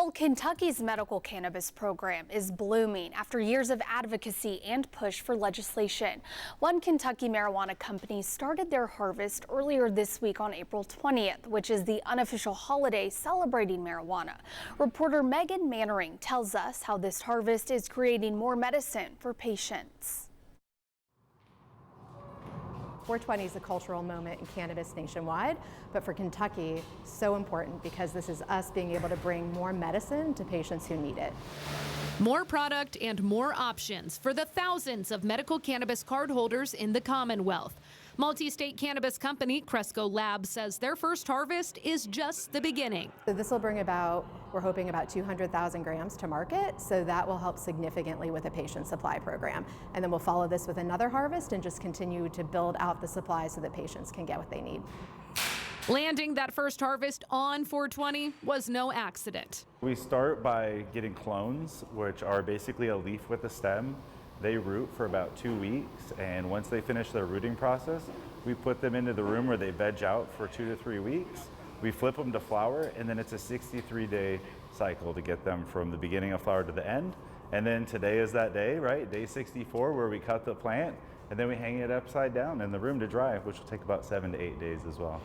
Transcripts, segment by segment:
Well, Kentucky's medical cannabis program is blooming after years of advocacy and push for legislation. One Kentucky marijuana company started their harvest earlier this week on April 20th, which is the unofficial holiday celebrating marijuana. Reporter Megan Mannering tells us how this harvest is creating more medicine for patients. 420 is a cultural moment in cannabis nationwide, but for Kentucky, so important because this is us being able to bring more medicine to patients who need it. More product and more options for the thousands of medical cannabis cardholders in the Commonwealth. Multi-state cannabis company Cresco Labs says their first harvest is just the beginning. So this will bring about, we're hoping about 200,000 grams to market, so that will help significantly with a patient supply program. And then we'll follow this with another harvest and just continue to build out the supply so that patients can get what they need. Landing that first harvest on 420 was no accident. We start by getting clones, which are basically a leaf with a stem. They root for about 2 weeks, and once they finish their rooting process, we put them into the room where they veg out for 2 to 3 weeks. We flip them to flower, and then it's a 63-day cycle to get them from the beginning of flower to the end. And then today is that day, right? Day 64, where we cut the plant, and then we hang it upside down in the room to dry, which will take about 7 to 8 days as well.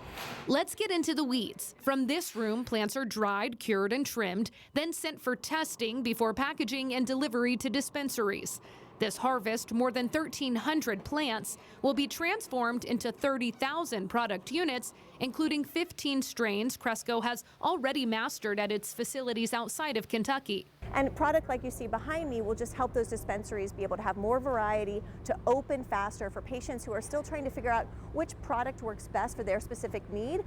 Let's get into the weeds. From this room, plants are dried, cured, and trimmed, then sent for testing before packaging and delivery to dispensaries. This harvest, more than 1,300 plants, will be transformed into 30,000 product units, including 15 strains Cresco has already mastered at its facilities outside of Kentucky. And product like you see behind me will just help those dispensaries be able to have more variety, to open faster for patients who are still trying to figure out which product works best for their specific need,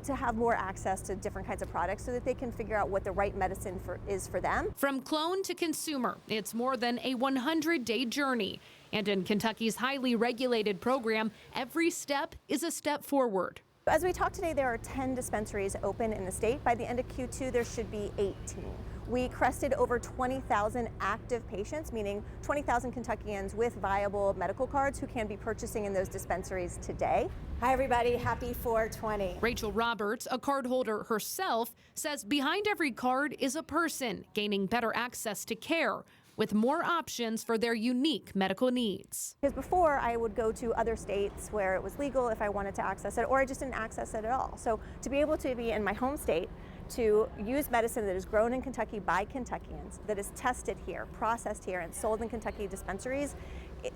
to have more access to different kinds of products so that they can figure out what the right medicine is for them. From clone to consumer, it's more than a 100-day journey. And in Kentucky's highly regulated program, every step is a step forward. As we talk today, there are 10 dispensaries open in the state. By the end of Q2, there should be 18. We crested over 20,000 active patients, meaning 20,000 Kentuckians with viable medical cards who can be purchasing in those dispensaries today. Hi everybody, happy 420. Rachel Roberts, a card holder herself, says behind every card is a person gaining better access to care with more options for their unique medical needs. Because before I would go to other states where it was legal if I wanted to access it, or I just didn't access it at all. So to be able to be in my home state, to use medicine that is grown in Kentucky by Kentuckians, that is tested here, processed here, and sold in Kentucky dispensaries,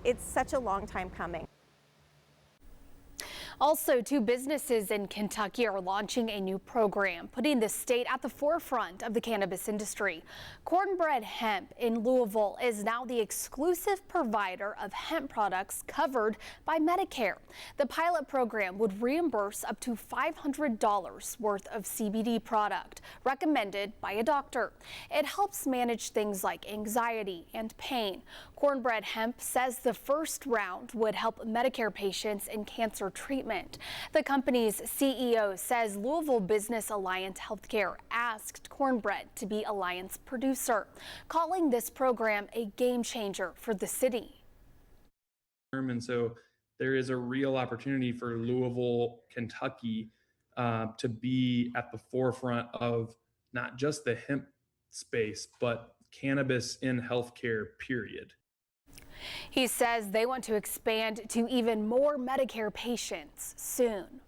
it's such a long time coming. Also, 2 businesses in Kentucky are launching a new program, putting the state at the forefront of the cannabis industry. Cornbread Hemp in Louisville is now the exclusive provider of hemp products covered by Medicare. The pilot program would reimburse up to $500 worth of CBD product recommended by a doctor. It helps manage things like anxiety and pain. Cornbread Hemp says the first round would help Medicare patients in cancer treatment. The company's CEO says Louisville Business Alliance Healthcare asked Cornbread to be Alliance producer, calling this program a game changer for the city. And so there is a real opportunity for Louisville, Kentucky, to be at the forefront of not just the hemp space, but cannabis in healthcare, period. He says they want to expand to even more Medicare patients soon.